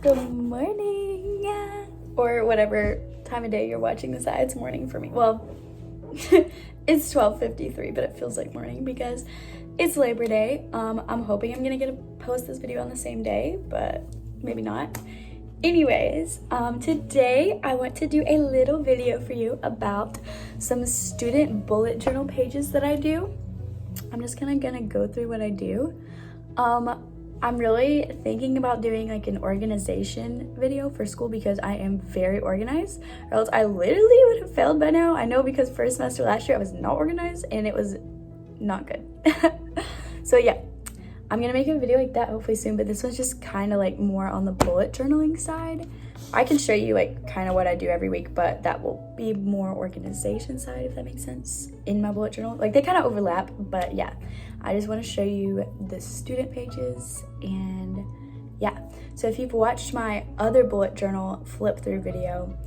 Good morning, or whatever time of day you're watching this at. It's morning for me. Well, it's 12:53, but it feels like morning because it's Labor Day. I'm hoping I'm gonna get to post this video on the same day, but maybe not. Anyways, today I want to do a little video for you about some student bullet journal pages that I do. I'm just gonna go through what I do. I'm really thinking about doing like an organization video for school because I am very organized, or else I literally would have failed by now. I know, because first semester last year I was not organized and it was not good. So yeah, I'm gonna make a video like that hopefully soon, but this one's just kind of like more on the bullet journaling side. I can show you like kind of what I do every week, but that will be more organization side, if that makes sense, in my bullet journal. Like they kind of overlap, but yeah, I just want to show you the student pages. And yeah, so if you've watched my other bullet journal flip through video,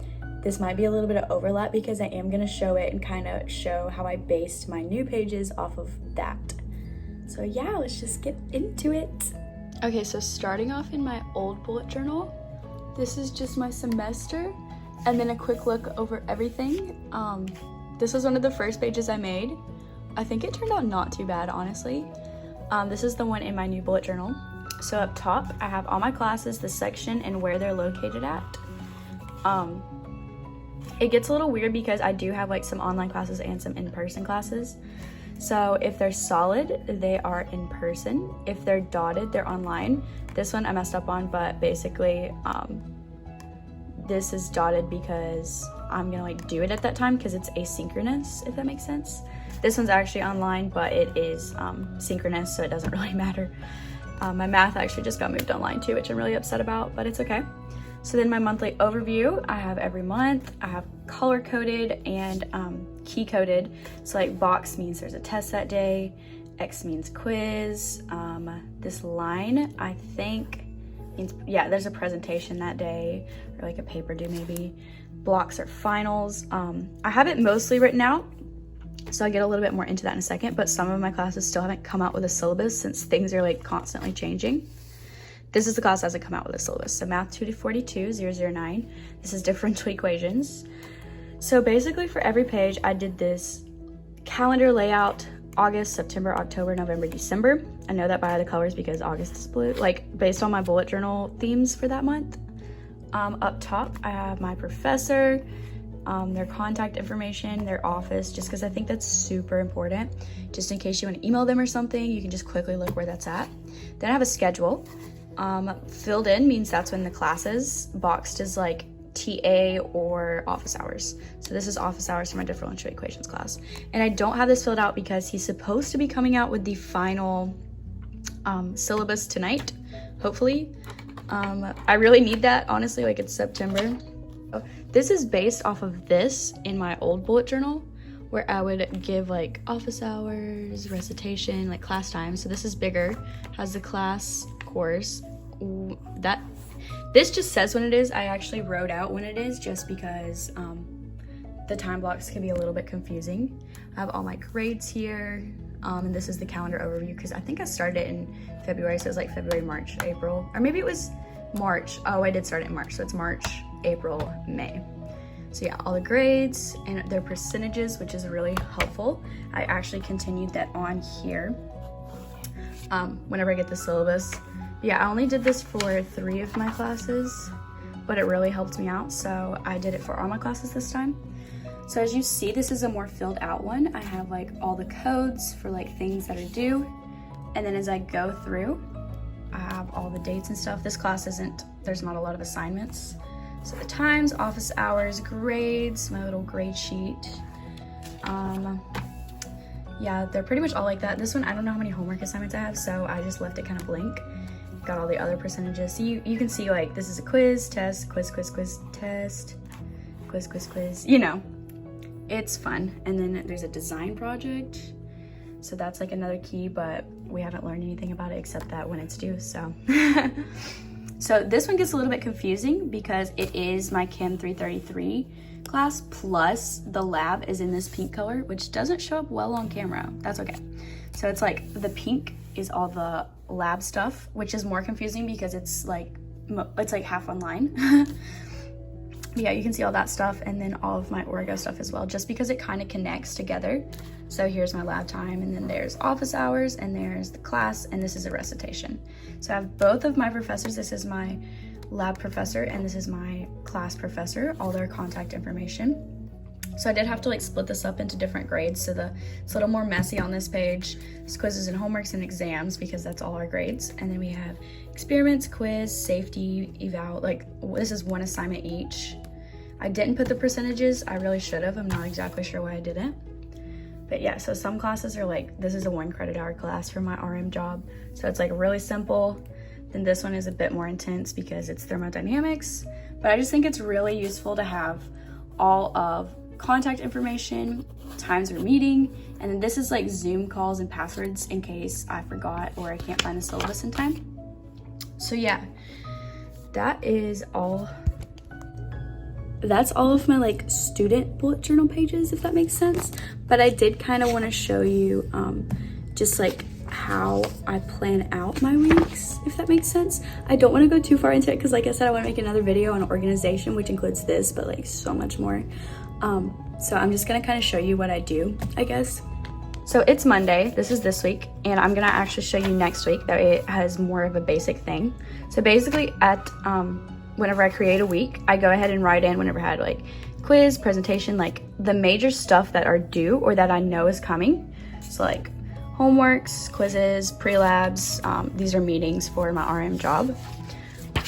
this might be a little bit of overlap because I am going to show it and kind of show how I based my new pages off of that. So yeah, let's just get into it. Okay, so starting off in my old bullet journal, this is just my semester and then a quick look over everything. This was one of the first pages I made. I think it turned out not too bad, honestly. This is the one in my new bullet journal. So up top, I have all my classes, the section, and where they're located at. It gets a little weird because I do have like some online classes and some in-person classes. So if they're solid, they are in person. If they're dotted, they're online. This one I messed up on, but basically this is dotted because I'm gonna like do it at that time because it's asynchronous, if that makes sense. This one's actually online, but it is synchronous, so it doesn't really matter. My math actually just got moved online too, which I'm really upset about, but it's okay. So then my monthly overview, I have every month. I have color coded and key coded. So like box means there's a test that day, X means quiz. This line, I think, means, yeah, there's a presentation that day, or like a paper due maybe. Blocks are finals. I have it mostly written out, so I'll get a little bit more into that in a second, but some of my classes still haven't come out with a syllabus since things are like constantly changing. This is the class that hasn't come out with a syllabus. So Math 242 009. This is differential equations. So basically for every page, I did this calendar layout: August, September, October, November, December. I know that by the colors because August is blue, like based on my bullet journal themes for that month. Up top, I have my professor, their contact information, their office, just because I think that's super important. Just in case you want to email them or something, you can just quickly look where that's at. Then I have a schedule. Filled in means that's when the class is. Boxed is like TA or office hours. So this is office hours for my differential equations class. And I don't have this filled out because he's supposed to be coming out with the final syllabus tonight, hopefully. I really need that, honestly, like it's September. This is based off of this in my old bullet journal, where I would give like office hours, recitation, like class time. So this is bigger, has the class course. This just says when it is. I actually wrote out when it is just because the time blocks can be a little bit confusing. I have all my grades here, and this is the calendar overview because I think I started it in February, so it was like February, March, April, or maybe it was March. Oh, I did start it in March, so it's March, April, May. So yeah, all the grades and their percentages, which is really helpful. I actually continued that on here whenever I get the syllabus. Yeah, I only did this for 3 of my classes, but it really helped me out, so I did it for all my classes this time. So as you see, this is a more filled out one. I have like all the codes for like things that are due, and then as I go through, I have all the dates and stuff. This class there's not a lot of assignments. So the times, office hours, grades, my little grade sheet. Yeah, they're pretty much all like that. This one, I don't know how many homework assignments I have, so I just left it kind of blank. Got all the other percentages. So you can see like this is a quiz, test, quiz, quiz, quiz, test, quiz, quiz, quiz. You know, it's fun. And then there's a design project. So that's like another key, but we haven't learned anything about it except that when it's due, so. So this one gets a little bit confusing because it is my Chem 333 class, plus the lab is in this pink color, which doesn't show up well on camera. That's okay. So it's like the pink is all the lab stuff, which is more confusing because it's like it's like half online. But yeah, you can see all that stuff, and then all of my Orgo stuff as well, just because it kind of connects together. So here's my lab time, and then there's office hours, and there's the class, and this is a recitation. So I have both of my professors. This is my lab professor, and this is my class professor, all their contact information. So I did have to like split this up into different grades, so it's a little more messy on this page. It's quizzes and homeworks and exams, because that's all our grades. And then we have experiments, quiz, safety, eval, like this is one assignment each. I didn't put the percentages. I really should have. I'm not exactly sure why I didn't. But yeah, so some classes are like, this is a 1 credit hour class for my RM job. So it's like really simple. Then this one is a bit more intense because it's thermodynamics. But I just think it's really useful to have all of contact information, times we're meeting, and then this is like Zoom calls and passwords in case I forgot or I can't find the syllabus in time. So yeah, that is all. That's all of my like student bullet journal pages, if that makes sense. But I did kind of want to show you just like how I plan out my weeks, if that makes sense. I don't want to go too far into it because like I said, I want to make another video on organization, which includes this, but like so much more. So I'm just gonna kind of show you what I do, I guess. So it's Monday, this is this week, and I'm gonna actually show you next week that it has more of a basic thing. So basically at whenever I create a week, I go ahead and write in whenever I had like quiz, presentation, like the major stuff that are due or that I know is coming. So like homeworks, quizzes, pre-labs, these are meetings for my RM job.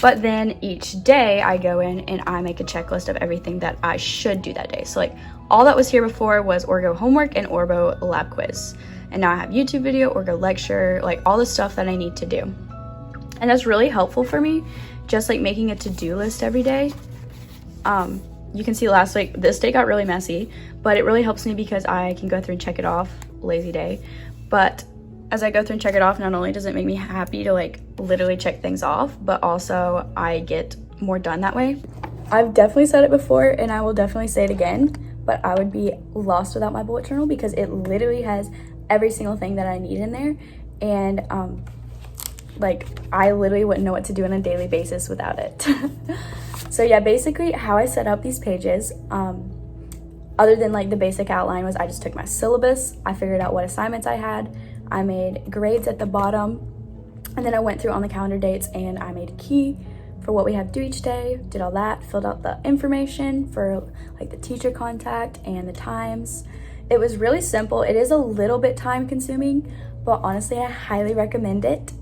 But then each day I go in and I make a checklist of everything that I should do that day. So like all that was here before was Orgo homework and Orgo lab quiz. And now I have YouTube video, Orgo lecture, like all the stuff that I need to do. And that's really helpful for me, just like making a to-do list every day. You can see last week, this day got really messy, but it really helps me because I can go through and check it off, lazy day. But as I go through and check it off, not only does it make me happy to like literally check things off, but also I get more done that way. I've definitely said it before and I will definitely say it again, but I would be lost without my bullet journal because it literally has every single thing that I need in there. And like I literally wouldn't know what to do on a daily basis without it. So yeah, basically how I set up these pages, other than like the basic outline, was I just took my syllabus, I figured out what assignments I had, I made grades at the bottom, and then I went through on the calendar dates and I made a key for what we have due each day, did all that, filled out the information for like the teacher contact and the times. It was really simple. It is a little bit time consuming, but honestly, I highly recommend it.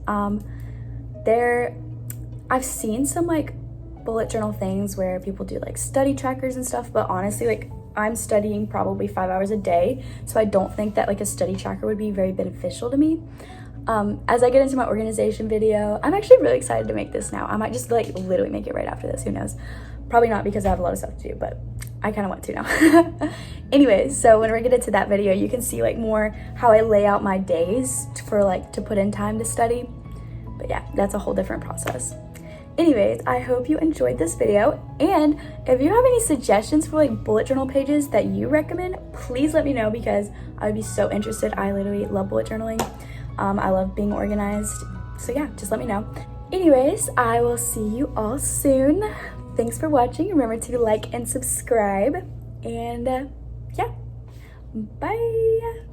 I've seen some like bullet journal things where people do like study trackers and stuff, but honestly, like I'm studying probably 5 hours a day, so I don't think that like a study tracker would be very beneficial to me. As I get into my organization video, I'm actually really excited to make this now. I might just like literally make it right after this, who knows? Probably not because I have a lot of stuff to do, but I kind of want to now. Anyways, so when we get into that video, you can see like more how I lay out my days for like to put in time to study. But yeah, that's a whole different process. Anyways, I hope you enjoyed this video, and if you have any suggestions for like bullet journal pages that you recommend, please let me know because I would be so interested. I literally love bullet journaling. I love being organized. So yeah, just let me know. Anyways, I will see you all soon. Thanks for watching. Remember to like and subscribe, and yeah, bye.